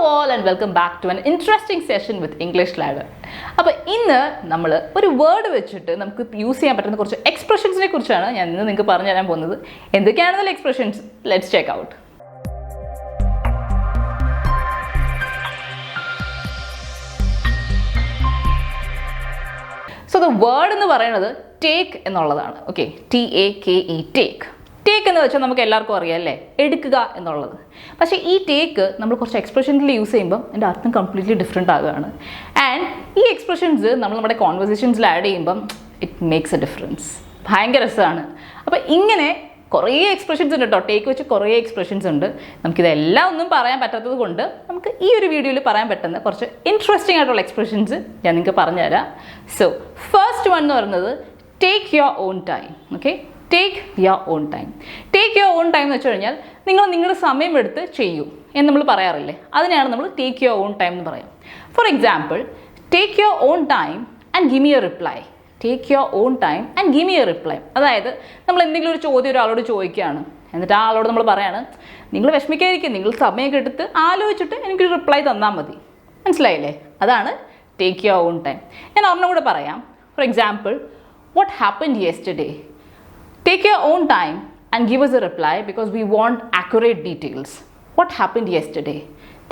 all and welcome back to an interesting session with English Ladder. അപ്പോൾ ഇന്ന് നമ്മൾ ഒരു വേർഡ് വെച്ചിട്ട് നമുക്ക് യൂസ് ചെയ്യാൻ പറ്റുന്ന കുറച്ച് എക്സ്പ്രഷൻസിനെ കുറിച്ചാണ് ഞാൻ ഇന്ന് നിങ്ങൾക്ക് പറഞ്ഞു തരാൻ പോകുന്നത്. എന്തൊക്കെയാണെന്നുള്ള expressions let's check out. So the word എന്ന് പറയുന്നത് ടേക്ക് എന്നുള്ളതാണ്. Okay, TAKE, take. ടേക്ക് എന്ന് വെച്ചാൽ നമുക്ക് എല്ലാവർക്കും അറിയാം അല്ലേ, എടുക്കുക എന്നുള്ളത്. പക്ഷേ ഈ ടേക്ക് നമ്മൾ കുറച്ച് എക്സ്പ്രഷൻസിൽ യൂസ് ചെയ്യുമ്പോൾ എൻ്റെ അർത്ഥം കംപ്ലീറ്റ്ലി ഡിഫറെൻ്റ് ആകുകയാണ്. ആൻഡ് ഈ എക്സ്പ്രഷൻസ് നമ്മൾ നമ്മുടെ കോൺവെർസേഷൻസിൽ ആഡ് ചെയ്യുമ്പം ഇറ്റ് മേക്സ് എ ഡിഫറൻസ്. ഭയങ്കര രസമാണ്. അപ്പോൾ ഇങ്ങനെ കുറേ എക്സ്പ്രഷൻസ് ഉണ്ട് കേട്ടോ, ടേക്ക് വെച്ച് കുറേ എക്സ്പ്രഷൻസ് ഉണ്ട്. നമുക്കിതെല്ലാം ഒന്നും പറയാൻ പറ്റാത്തത് കൊണ്ട് നമുക്ക് ഈ ഒരു വീഡിയോയിൽ പറയാൻ പറ്റുന്ന കുറച്ച് ഇൻട്രസ്റ്റിംഗ് ആയിട്ടുള്ള എക്സ്പ്രഷൻസ് ഞാൻ നിങ്ങൾക്ക് പറഞ്ഞുതരാം. സോ ഫസ്റ്റ് വൺ എന്ന് പറയുന്നത് take your own time. Okay, take your own time. Take your own time എന്ന് വെച്ച് കഴിഞ്ഞാൽ നിങ്ങൾ നിങ്ങളുടെ സമയമെടുത്ത് ചെയ്യൂ എന്ന് നമ്മൾ പറയാറില്ലേ, അതിനെയാണ് നമ്മൾ ടേക്ക് യുവർ ഓൺ ടൈം എന്ന് പറയാം. For example, take your own time and give me a reply. Take your own time and give me a reply. അതായത് നമ്മൾ എന്തെങ്കിലും ഒരു ചോദ്യം ഒരാളോട് ചോദിക്കുകയാണ്, എന്നിട്ട് ആ ആളോട് നമ്മൾ പറയാണ്, നിങ്ങൾ വിഷമിക്കാതിരിക്കും, നിങ്ങൾ സമയമൊക്കെ എടുത്ത് ആലോചിച്ചിട്ട് എനിക്കൊരു റിപ്ലൈ തന്നാൽ മതി. മനസ്സിലായില്ലേ? അതാണ് ടേക്ക് യുവർ ഓൺ ടൈം. ഞാൻ ഒരെണ്ണം കൂടെ പറയാം. For example, what happened yesterday. Take your own time and give us a reply because we want accurate details. What happened yesterday?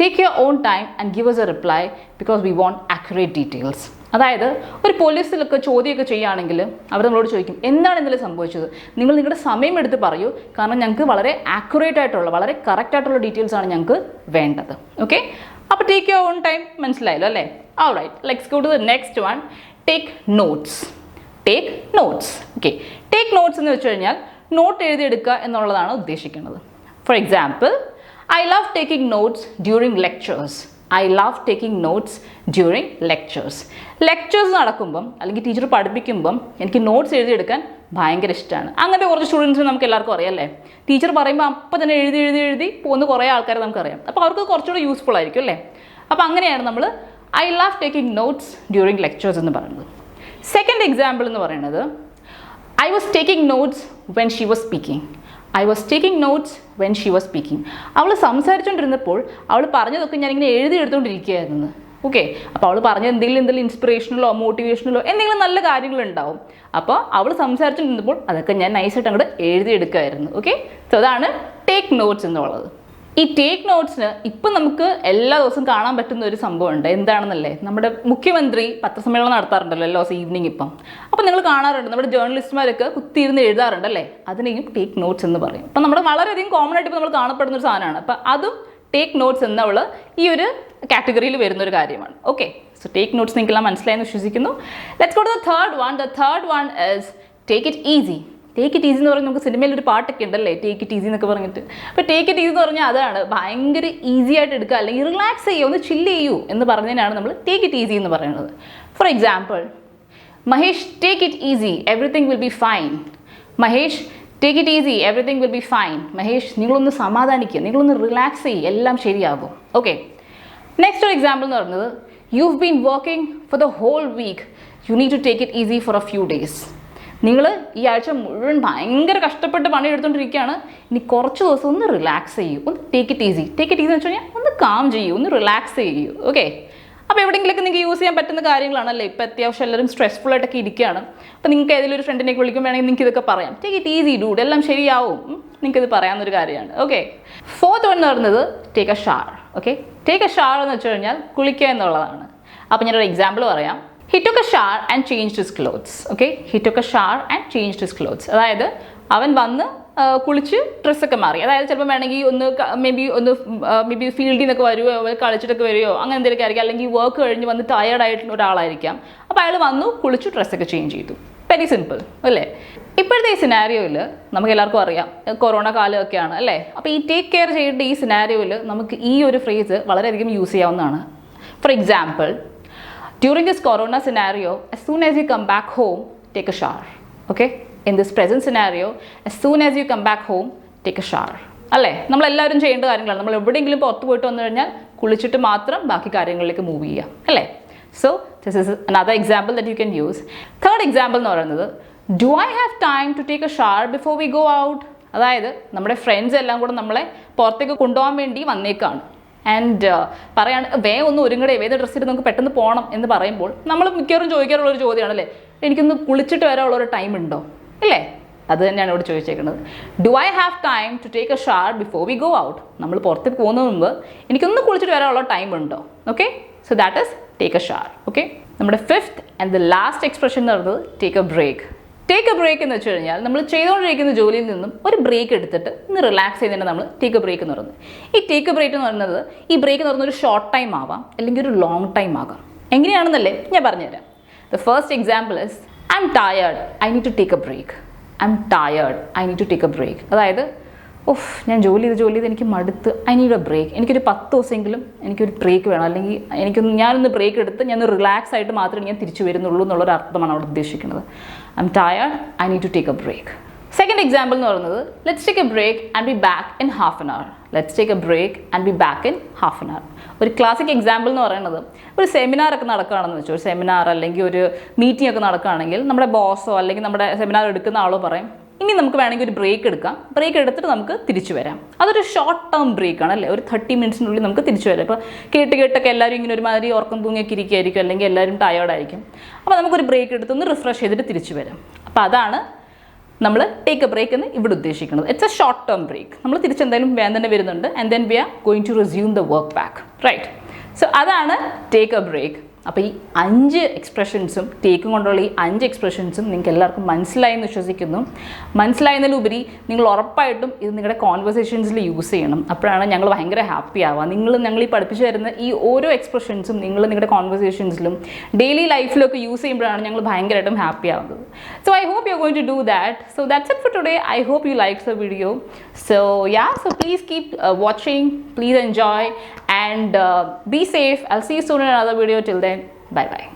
Take your own time and give us a reply because we want accurate details. അതായത് ഒരു പോലീസിലൊക്കെ ചോദ്യമൊക്കെ ചെയ്യുകയാണെങ്കിൽ അവർ നമ്മളോട് ചോദിക്കും, എന്താണ് ഇന്നലെ സംഭവിച്ചത്, നിങ്ങൾ നിങ്ങളുടെ സമയം എടുത്ത് പറയൂ, കാരണം ഞങ്ങൾക്ക് വളരെ ആക്യുറേറ്റ് ആയിട്ടുള്ള വളരെ കറക്റ്റ് ആയിട്ടുള്ള ഡീറ്റെയിൽസ് ആണ് ഞങ്ങൾക്ക് വേണ്ടത്. ഓക്കെ, അപ്പോൾ ടേക്ക് യുവർ ഓൺ ടൈം മനസ്സിലായല്ലോ അല്ലേ? Alright, let's go to the next one. Take notes. Take notes. Okay, take notes എന്ന് വെച്ച് കഴിഞ്ഞാൽ നോട്ട് എഴുതിയെടുക്കുക എന്നുള്ളതാണ് ഉദ്ദേശിക്കുന്നത്. For example, I love taking notes during lectures. I love taking notes during lectures. Lectures നടക്കുമ്പം അല്ലെങ്കിൽ ടീച്ചർ പഠിപ്പിക്കുമ്പം എനിക്ക് notes എഴുതിയെടുക്കാൻ ഭയങ്കര ഇഷ്ടമാണ്. അങ്ങനത്തെ കുറച്ച് സ്റ്റുഡൻസിന് നമുക്ക് എല്ലാവർക്കും അറിയാം അല്ലേ, ടീച്ചർ പറയുമ്പോൾ അപ്പം തന്നെ എഴുതി പോകുന്ന കുറേ ആൾക്കാരെ നമുക്കറിയാം. അപ്പോൾ അവർക്ക് കുറച്ചുകൂടെ യൂസ്ഫുൾ ആയിരിക്കും അല്ലേ. അപ്പോൾ അങ്ങനെയാണ് നമ്മൾ I love taking notes during lectures എന്ന് പറയുന്നത്. സെക്കൻഡ് എക്സാമ്പിൾ എന്ന് പറയുന്നത്, I was taking notes when she was speaking. I was taking notes when she was speaking. അവൾ സംസാരിച്ചുകൊണ്ടിരുന്നപ്പോൾ അവൾ പറഞ്ഞതൊക്കെ ഞാനിങ്ങനെ എഴുതിയെടുത്തുകൊണ്ടിരിക്കുകയായിരുന്നു. ഓക്കെ, അപ്പോൾ അവൾ പറഞ്ഞ എന്തെങ്കിലും ഇൻസ്പിറേഷനലോ മോട്ടിവേഷനലോ എന്തെങ്കിലും നല്ല കാര്യങ്ങളുണ്ടാവും. അപ്പോൾ അവൾ സംസാരിച്ചുകൊണ്ടിരുന്നപ്പോൾ അതൊക്കെ ഞാൻ നൈസായിട്ട് അങ്ങോട്ട് എഴുതിയെടുക്കുമായിരുന്നു. ഓക്കെ, സോ അതാണ് ടേക്ക് നോട്ട്സ് എന്നുള്ളത്. ഈ ടേക്ക് നോട്ട്സിന് ഇപ്പം നമുക്ക് എല്ലാ ദിവസവും കാണാൻ പറ്റുന്ന ഒരു സംഭവമുണ്ട്. എന്താണെന്നല്ലേ, നമ്മുടെ മുഖ്യമന്ത്രി പത്രസമ്മേളനം നടത്താറുണ്ടല്ലോ എല്ലാ ദിവസം ഈവനിങ് ഇപ്പം. അപ്പം നിങ്ങൾ കാണാറുണ്ട്, നമ്മുടെ ജേർണലിസ്റ്റുമാരൊക്കെ കുത്തിയിരുന്ന് എഴുതാറുണ്ടല്ലേ, അതിനെയും ടേക്ക് നോട്ട്സ് എന്ന് പറയും. അപ്പം നമ്മുടെ വളരെയധികം കോമൺ ആയിട്ട് ഇപ്പോൾ നമ്മൾ കാണപ്പെടുന്ന ഒരു സാധനമാണ്. അപ്പം അതും ടേക്ക് നോട്ട്സ് എന്നുള്ള ഈ ഒരു കാറ്റഗറിയിൽ വരുന്നൊരു കാര്യമാണ്. ഓക്കെ, സോ ടേക്ക് നോട്ട്സ് നിങ്ങൾക്കെല്ലാം മനസ്സിലായെന്ന് വിശ്വസിക്കുന്നു. Let's go to the third one. The third one is take it easy. Take it easy എന്ന് പറഞ്ഞാൽ നമുക്ക് സിനിമയിൽ ഒരു പാട്ടൊക്കെ ഉണ്ടല്ലേ, ടേക്ക് ഇറ്റ് ഈസി എന്നൊക്കെ പറഞ്ഞിട്ട്. അപ്പോൾ ടേക്ക് ഇറ്റ് ഈസി എന്ന് പറഞ്ഞാൽ അതാണ് ഭയങ്കര ഈസി ആയിട്ട് എടുക്കുക, അല്ലെങ്കിൽ റിലാക്സ് ചെയ്യൂ, ഒന്ന് ചില്ല് ചെയ്യൂ എന്ന് പറഞ്ഞതിനാണ് നമ്മൾ ടേക്ക് ഇറ്റ് ഈസി എന്ന് പറയുന്നത്. For example, Mahesh take it easy, everything will be fine. Mahesh take it easy, everything will be fine. Mahesh നിങ്ങളൊന്ന് സമാധാനിക്കുക, നിങ്ങളൊന്ന് റിലാക്സ് ചെയ്യ്, എല്ലാം ശരിയാകും. ഓക്കെ, നെക്സ്റ്റ് ഒരു എക്സാമ്പിൾ എന്ന് പറയുന്നത്, you have been working for the whole week, you need to take it easy for a few days. നിങ്ങൾ ഈ ആഴ്ച മുഴുവൻ ഭയങ്കര കഷ്ടപ്പെട്ട് പണിയെടുത്തുകൊണ്ടിരിക്കുകയാണ്, ഇനി കുറച്ച് ദിവസം ഒന്ന് റിലാക്സ് ചെയ്യൂ, ഒന്ന് take it easy. Take it easy എന്ന് വെച്ച് കഴിഞ്ഞാൽ ഒന്ന് കാം ചെയ്യൂ, ഒന്ന് റിലാക്സ് ചെയ്യൂ. ഓക്കെ, അപ്പോൾ എവിടെയെങ്കിലൊക്കെ നിങ്ങൾക്ക് യൂസ് ചെയ്യാൻ പറ്റുന്ന കാര്യങ്ങളാണല്ലേ. ഇപ്പോൾ അത്യാവശ്യം എല്ലാവരും സ്ട്രെസ്ഫുൾ ആയിട്ടൊക്കെ ഇരിക്കുകയാണ്. അപ്പോൾ നിങ്ങൾക്ക് ഏതെങ്കിലും ഒരു ഫ്രണ്ടിനേക്ക് വിളിക്കുമ്പോഴാണെങ്കിൽ നിങ്ങൾക്ക് ഇതൊക്കെ പറയാം, ടേക്ക് ഇറ്റ് ഈസി ഡൂഡ്, എല്ലാം ശരിയാവും. നിങ്ങൾക്കിത് പറയാവുന്നൊരു കാര്യമാണ്. ഓക്കെ, ഫോർത്ത് വൺ എന്ന് പറയുന്നത് take a shower. Okay, take a shower എന്ന് വെച്ച് കഴിഞ്ഞാൽ കുളിക്കുക എന്നുള്ളതാണ്. അപ്പോൾ ഞാനൊരു എക്സാമ്പിൾ പറയാം. He took a shower and changed his clothes. Okay, he took a shower and changed his clothes. അതായത് അവൻ വന്ന് കുളിച്ച് ഡ്രസ്സൊക്കെ മാറി. അതായത് ചിലപ്പോൾ വേണമെങ്കിൽ ഒന്ന് മേ ബി ഫീൽഡിൽ നിന്നൊക്കെ വരുമോ, കളിച്ചിട്ടൊക്കെ വരുമോ, അങ്ങനെ എന്തെങ്കിലുമൊക്കെ ആയിരിക്കും. അല്ലെങ്കിൽ വർക്ക് കഴിഞ്ഞ് വന്ന് ടയേർഡായിട്ടുള്ള ഒരാളായിരിക്കാം. അപ്പോൾ അയാൾ വന്നു കുളിച്ചു ഡ്രസ്സൊക്കെ ചേഞ്ച് ചെയ്തു. വെരി സിമ്പിൾ അല്ലേ. ഇപ്പോഴത്തെ ഈ സിനാരിയോയിൽ നമുക്ക് എല്ലാവർക്കും അറിയാം, കൊറോണ കാലമൊക്കെയാണ് അല്ലേ. അപ്പോൾ ഈ ടേക്ക് കെയർ ചെയ്യേണ്ട ഈ സിനാരിയോയിൽ നമുക്ക് ഈ ഒരു ഫ്രേസ് വളരെയധികം യൂസ് ചെയ്യാവുന്നതാണ്. For example, during this corona scenario, as soon as you come back home, take a shower. Okay, in this present scenario, as soon as you come back home, take a shower. അല്ലേ, നമ്മളെല്ലാവരും ചെയ്യേണ്ട കാര്യങ്ങളാണ്. നമ്മൾ എവിടെയെങ്കിലും പുറത്ത് പോയിട്ട് വന്നു കഴിഞ്ഞാൽ കുളിച്ചിട്ട് മാത്രം ബാക്കി കാര്യങ്ങളിലേക്ക് മൂവ് ചെയ്യാം അല്ലേ. So this is another example that you can use. Third example എന്ന് പറയുന്നത്, do I have time to take a shower before we go out? അതായത് നമ്മുടെ ഫ്രണ്ട്സ് എല്ലാം കൂടെ നമ്മളെ പുറത്തേക്ക് കൊണ്ടുപോകാൻ വേണ്ടി വന്നേക്കാണ്. ആൻഡ് പറയാണ് വേഗം ഒന്ന് ഒരുങ്ങടെ വേഗം ഡ്രസ്സ് ഇട്ട് നമുക്ക് പെട്ടെന്ന് പോകണം എന്ന് പറയുമ്പോൾ നമ്മൾ മിക്കവാറും ചോദിക്കാറുള്ളൊരു ചോദ്യമാണല്ലേ, എനിക്കൊന്ന് കുളിച്ചിട്ട് വരാനുള്ളൊരു ടൈം ഉണ്ടോ ഇല്ലേ? അത് തന്നെയാണ് ഇവിടെ ചോദിച്ചേക്കുന്നത്. Do I have time to take a shower before we go out? നമ്മൾ പുറത്തേക്ക് പോകുന്നതിന് മുമ്പ് എനിക്കൊന്ന് കുളിച്ചിട്ട് വരാനുള്ള ടൈം ഉണ്ടോ? Okay, so that is take a shower. Okay, നമ്മുടെ fifth and the last expression എന്ന് പറയുന്നത് take a break. Take a break എന്ന് വെച്ച് കഴിഞ്ഞാൽ നമ്മൾ ചെയ്തുകൊണ്ടിരിക്കുന്ന ജോലിയിൽ നിന്നും ഒരു ബ്രേക്ക് എടുത്തിട്ട് ഒന്ന് റിലാക്സ് ചെയ്യുന്നതിന് നമ്മൾ ടേക്ക് എ ബ്രേക്ക് എന്ന് പറയുന്നത്. ഈ ടേക്ക് എ ബ്രേക്ക് എന്ന് പറയുന്നത് ഈ ബ്രേക്ക് എന്ന് പറയുന്നത് ഒരു ഷോർട്ട് ടൈം ആവാം അല്ലെങ്കിൽ ഒരു ലോങ് ടൈം ആകാം. എങ്ങനെയാണെന്നല്ലേ ഞാൻ പറഞ്ഞുതരാം. The first example is I am tired, I need to take a break. I am tired, I need to take a break. അതായത് ഞാൻ ജോലി ചെയ്ത് എനിക്ക് മടുത്ത്, ഐ നീഡ് എ ബ്രേക്ക്. എനിക്കൊരു 10 ദിവസമെങ്കിലും എനിക്കൊരു ബ്രേക്ക് വേണം, അല്ലെങ്കിൽ ഞാനൊന്ന് ബ്രേക്ക് എടുത്ത് ഞാൻ റിലാക്സ് ആയിട്ട് മാത്രമേ ഞാൻ തിരിച്ചു വരുന്നുള്ളൂ എന്നുള്ളൊരു അർത്ഥമാണ് അവിടെ ഉദ്ദേശിക്കുന്നത്. I am tired, I need to take a break. Second example എന്ന് പറയുന്നത് let's take a break and be back in half an hour. Let's take a break and be back in half an hour. ഒരു classic example എന്ന് പറയുന്നത് ഒരു സെമിനാറൊക്കെ നടക്കുകയാണെന്ന് വെച്ചോ, ഒരു seminar അല്ലെങ്കിൽ ഒരു മീറ്റിംഗ് ഒക്കെ നടക്കുകയാണെങ്കിൽ നമ്മുടെ ബോസോ അല്ലെങ്കിൽ നമ്മുടെ സെമിനാർ എടുക്കുന്ന ആളോ പറയും ഇനി നമുക്ക് വേണമെങ്കിൽ ഒരു ബ്രേക്ക് എടുക്കാം, ബ്രേക്ക് എടുത്തിട്ട് നമുക്ക് തിരിച്ചു വരാം. അതൊരു ഷോർട്ട് ടേം ബ്രേക്കാണ് അല്ലേ, ഒരു 30 മിനിറ്റ്സിനുള്ളിൽ നമുക്ക് തിരിച്ചു വരാം. ഇപ്പോൾ കേട്ടൊക്കെ എല്ലാവരും ഇങ്ങനെ ഒരുമാതിരി ഉറക്കം തൂങ്ങിയൊക്കെ ഇരിക്കുകയായിരിക്കും, അല്ലെങ്കിൽ എല്ലാവരും ടയേർഡായിരിക്കും. അപ്പോൾ നമുക്കൊരു ബ്രേക്ക് എടുത്ത് ഒന്ന് റിഫ്രഷ് ചെയ്തിട്ട് തിരിച്ചു വരാം. അപ്പോൾ അതാണ് നമ്മൾ ടേക്ക് എ ബ്രേക്ക് എന്ന് ഇവിടെ ഉദ്ദേശിക്കുന്നത്. It's a short term break. നമ്മൾ തിരിച്ചെന്തായാലും വേഗം തന്നെ വരുന്നുണ്ട് and then we are going to resume the work back, right? So അതാണ് ടേക്ക് എ ബ്രേക്ക്. അപ്പോൾ ഈ 5 എക്സ്പ്രഷൻസും ടേക്കും കൊണ്ടുള്ള ഈ 5 എക്സ്പ്രഷൻസും നിങ്ങൾക്ക് എല്ലാവർക്കും മനസ്സിലായി എന്ന് വിശ്വസിക്കുന്നു. മനസ്സിലായതിലുപരി നിങ്ങൾ ഉറപ്പായിട്ടും ഇത് നിങ്ങളുടെ കോൺവെർസേഷൻസിൽ യൂസ് ചെയ്യണം. അപ്പോഴാണ് ഞങ്ങൾ ഭയങ്കര ഹാപ്പി ആവുക. ഞങ്ങൾ ഈ പഠിപ്പിച്ചു തരുന്ന ഈ ഓരോ എക്സ്പ്രഷൻസും നിങ്ങൾ നിങ്ങളുടെ കോൺവെർസേഷൻസിലും ഡെയിലി ലൈഫിലൊക്കെ യൂസ് ചെയ്യുമ്പോഴാണ് ഞങ്ങൾ ഭയങ്കരമായിട്ടും ഹാപ്പി ആവുന്നത്. So I hope you are going to do that. So that's it for today. I hope you likes the video. So yeah, so please keep watching, please enjoy and be safe. I'll see you soon in another video. Till then, bye bye.